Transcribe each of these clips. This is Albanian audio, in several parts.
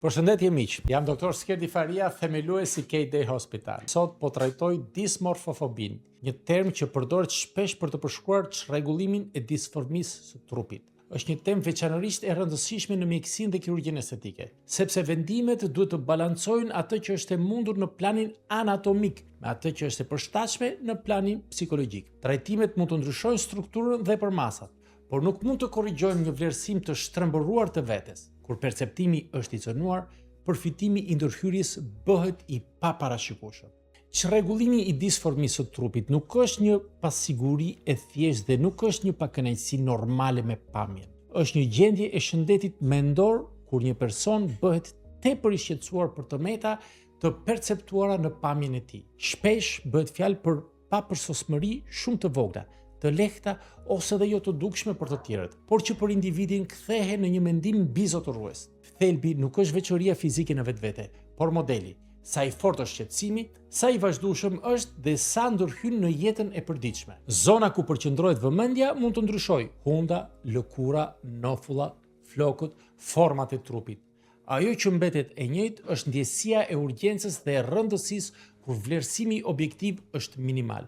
Përshëndetje miq, jam doktor Skerdi Faria, themelues i K-Day Hospital. Sot po trajtoj dismorfofobin, një term që përdoret shpesh për të përshkruar çrregullimin e disformisë së trupit. Është një temë veçanërisht e rëndësishme në mjekësinë dhe kirurgjinë estetike, sepse vendimet duhet të balancojnë atë që është e mundur në planin anatomik me atë që është e përshtatshme në planin psikologjik. Trajtimet mund të ndryshojnë strukturën dhe përmasat, por nuk mund të korrigjojnë një vlerësim të shtrembëruar të vetes. Kur perceptimi është i cënuar, përfitimi i ndërhyrjes bëhet i paparashikueshëm. Çrregullimi i disformisë së trupit nuk është një pasiguri e thjeshtë dhe nuk është një pakënaqësi normale me pamjen. Është një gjendje e shëndetit mendor kur një person bëhet tepër i shqetësuar për të meta të perceptuara në pamjen e tij. Shpesh bëhet fjalë për papërsosmëri shumë të vogla, të lehta ose dhe jo të dukshme për të tjerët, por që për individin kthehen në një mendim bizotërues. Thelbi nuk është veçoria fizike në vetvete, por modeli, sa i fortë është shqetësimi, sa i vazhdueshëm është dhe sa ndërhyn në jetën e përditshme. Zona ku përqendrohet vëmendja mund të ndryshojë: hunda, lëkura, nofulla, flokët, format e trupit. Ajo që mbetet e njëjtë është ndjesia e urgjencës dhe e rëndësisë kur vlerësimi objektiv është minimal.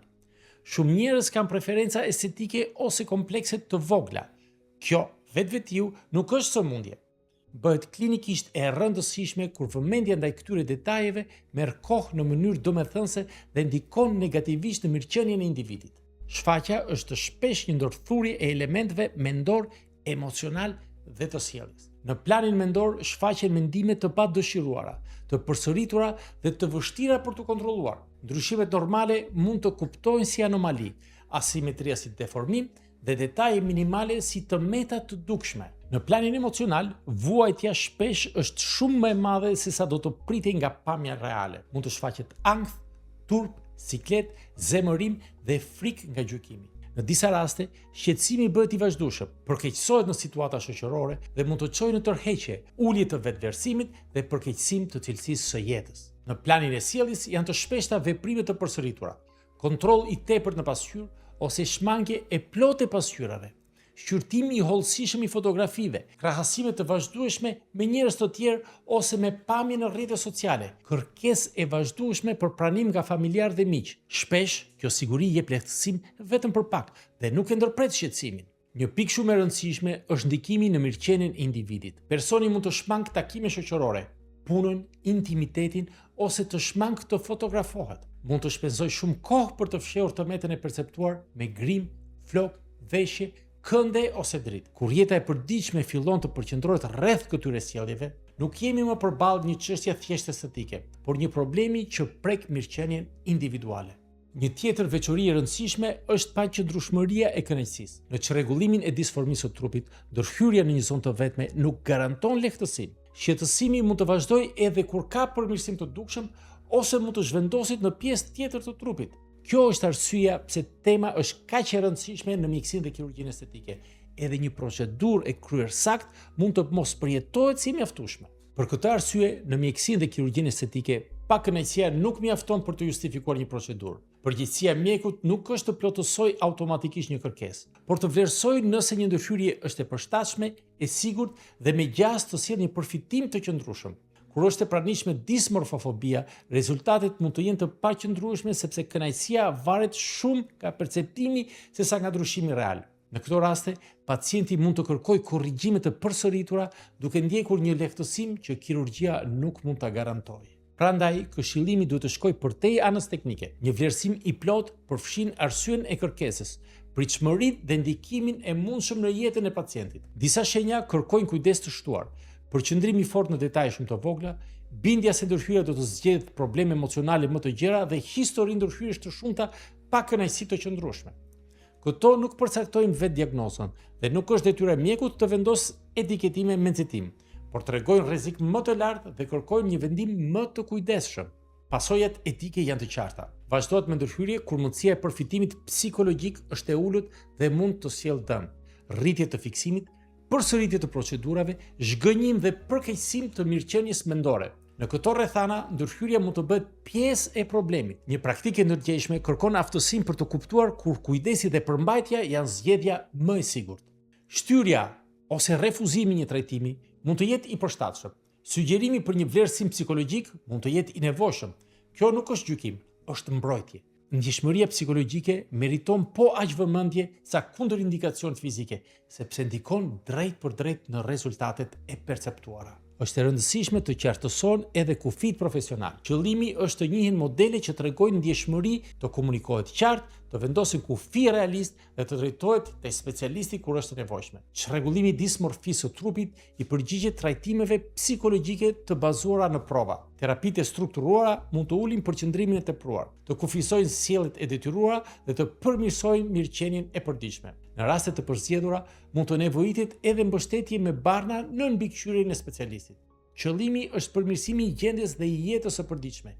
Shumë njerëz kanë preferenca estetike ose komplekse të vogla. Kjo vetvetiu nuk është sëmundje. Bëhet klinikisht e rëndësishme kur vëmendja ndaj këtyre detajeve merr kohë në mënyrë domethënëse dhe ndikon negativisht në mirëqenien e individit. Shfaqja është shpesh një ndërthurje e elementeve mendor, emocional dhe të sjelljes. Në planin mendor shfaqen mendime të padëshiruara, të përsëritura dhe të vështira për të kontrolluar. Ndryshimet normale mund të kuptojnë si anomali, asimetria si deformim dhe detaje minimale si të meta të dukshme. Në planin emocional, vuajtja shpesh është shumë më e madhe se sa do të pritej nga pamja reale. Mund të shfaqet ankth, turp, siklet, zemërim dhe frikë nga gjykimi. Në disa raste, shqetësimi bëhet i vazhdueshëm, përkeqësohet në situata shoqërore dhe mund të çojë në tërheqje, ulje të vetvlerësimit dhe përkeqësim të cilësisë së jetës. Në planin e sjelljes janë të shpeshta veprime të përsëritura, kontroll i tepërt në pasqyrë ose shmangje e plotë e pasqyrave, shqyrtimi i hollësishëm i fotografive, krahasime të vazhdueshme me njerëz të tjerë ose me pamje në rrjetet sociale, kërkesë e vazhdueshme për pranim nga familjarë dhe miq. Shpesh, kjo siguri jep lehtësim vetëm për pak dhe nuk e ndërpret shqetësimin. Një pikë shumë e rëndësishme është ndikimi në mirëqenien e individit. Personi mund të shmangë takime shoqërore, punën, intimitetin ose të shmangë të fotografohet. Mund të shpenzojë shumë kohë për të fshehur tëmetën e perceptuar me grim, flok, veshje, kënde ose dritë. Kur jeta e përditshme fillon të përqendrohet rreth këtyre sjelljeve, nuk jemi më përballë një çështje thjesht estetike, por një problemi që prek mirëqenien individuale. Një tjetër veçori e rëndësishme është paqëndrueshmëria e kënaqësisë. Në çrregullimin e disformisë së trupit, ndërhyrja në një zonë të vetme nuk garanton lehtësinë. Shqetësimi mund të vazhdojë edhe kur ka përmirësim të dukshëm ose mund të zhvendoset në pjesë tjetër të trupit. Kjo është arsyeja pse tema është kaq e rëndësishme në mjekësinë dhe kirurgjinë estetike. Edhe një procedurë e kryer sakt mund të mos përjetohet si mjaftueshme. Për këtë arsye, në mjekësinë dhe kirurgjinë estetike, pakënaqësia nuk mjafton për të justifikuar një procedurë. Përgjegjësia e mjekut nuk është të plotësojë automatikisht një kërkesë, por të vlerësojë nëse një ndërhyrje është e përshtatshme, e sigurt dhe me gjas të sjellë një përfitim të qëndrueshëm. Kur është e pranishme dismorfofobia, rezultatet mund të jenë të paqëndrueshme sepse kënaqësia varet shumë nga perceptimi sesa nga ndryshimi real. Në këto raste, pacienti mund të kërkojë korrigjime të përsëritura duke ndjekur një lehtësim që kirurgjia nuk mund ta garantojë. Prandaj, këshillimi duhet të shkojë përtej anës teknike. Një vlerësim i plotë përfshin arsyen e kërkesës, pritshmërinë dhe ndikimin e mundshëm në jetën e pacientit. Disa shenja kërkojnë kujdes të shtuar, përqendrim i fortë në detaje shumë të vogla, bindja se ndërhyrja do të zgjedhë probleme emocionale më të gjera dhe histori ndërhyrjesh të shumta pa kënaqësi të qëndrueshme. Këto nuk përcaktojnë vetë diagnozën dhe nuk është detyra e mjekut të vendosë etiketime me nxitim, por tregojnë rrezik më të lartë dhe kërkojnë një vendim më të kujdesshëm. Pasojat etike janë të qarta. Vazhdohet me ndërhyrje kur mundësia e përfitimit psikologjik është e ulët dhe mund të sjellë dëm, rritje të fiksimit, përsëritje të procedurave, zhgënjim dhe përkeqësim të mirëqenies mendore. Në këto rrethana, ndërhyrja mund të bëhet pjesë e problemit. Një praktikë e ndërgjegjshme kërkon aftësinë për të kuptuar kur kujdesi dhe përmbajtja janë zgjedhja më e sigurt. Shtyrja ose refuzimi një trajtimi mund të jetë i përshtatshëm. Sugjerimi për një vlerësim psikologjik mund të jetë i nevojshëm. Kjo nuk është gjykim, është mbrojtje. Ndjeshmëria psikologjike meriton po aq vëmendje sa kundër indikacionet fizike, sepse ndikon drejt për drejt në rezultatet e perceptuara. Është e rëndësishme të qartësohen edhe kufit profesional. Qëllimi është të njihen modele që tregojnë ndjeshmëri, të komunikohet qartë, të vendosin kufi realist dhe të drejtohet te specialisti kur është e nevojshme. Çrregullimi i dismorfisë së trupit i përgjigjet trajtimeve psikologjike të bazuara në prova. Terapitë e strukturuara mund të ulin përqendrimin e tepruar, të kufizojnë sjelljet e detyruara dhe të përmirësojnë mirëqenien e përditshme. Në raste të përzgjedhura, mund të nevojitet edhe mbështetje me barna në mbikëqyrjen e specialistit. Qëllimi është përmirësimi i gjendjes dhe i jetës së përditshme,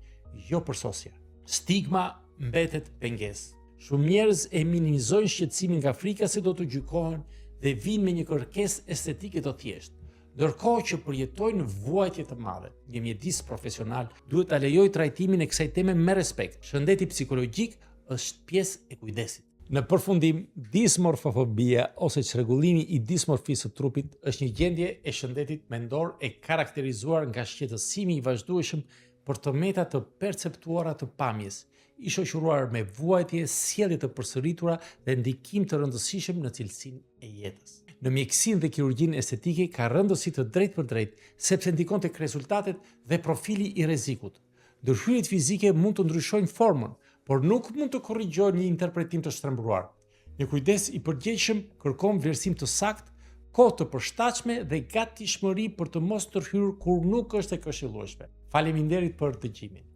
jo përsosja. Stigma mbetet pengesë. Shumë njerëz e minimizojnë shqetësimin nga frika se do të gjykohen dhe vinë me një kërkesë estetike të thjeshtë. Ndërkohë që përjetojnë vuajtje të madhe, një mjedis profesional duhet ta lejojë trajtimin e kësaj teme me respekt. Shëndeti psikologjik është pjesë e kujdesit. Në përfundim, dismorfofobia ose çrregullimi i dismorfisë së trupit është një gjendje e shëndetit mendor e karakterizuar nga shqetësimi i vazhdueshëm për tëmeta të perceptuara të pamjes, i shoqëruar me vuajtje, sjellje të përsëritura dhe ndikim të rëndësishëm në cilësinë e jetës. Në mjekësinë dhe kirurgjinë estetike ka rëndësi të drejtë për drejtë, sepse ndikon tek rezultatet dhe profili i rrezikut. Ndryshimit fizike mund të ndryshojnë formën, por nuk mund të korrigjojnë një interpretim të shtrembruar. Një kujdes i përgjegjshëm kërkon vlerësim të saktë, kohë të përshtatshme dhe gatishmëri për të mos tërhyrë kur nuk është e këshillueshme. Faleminderit për dëgjimin.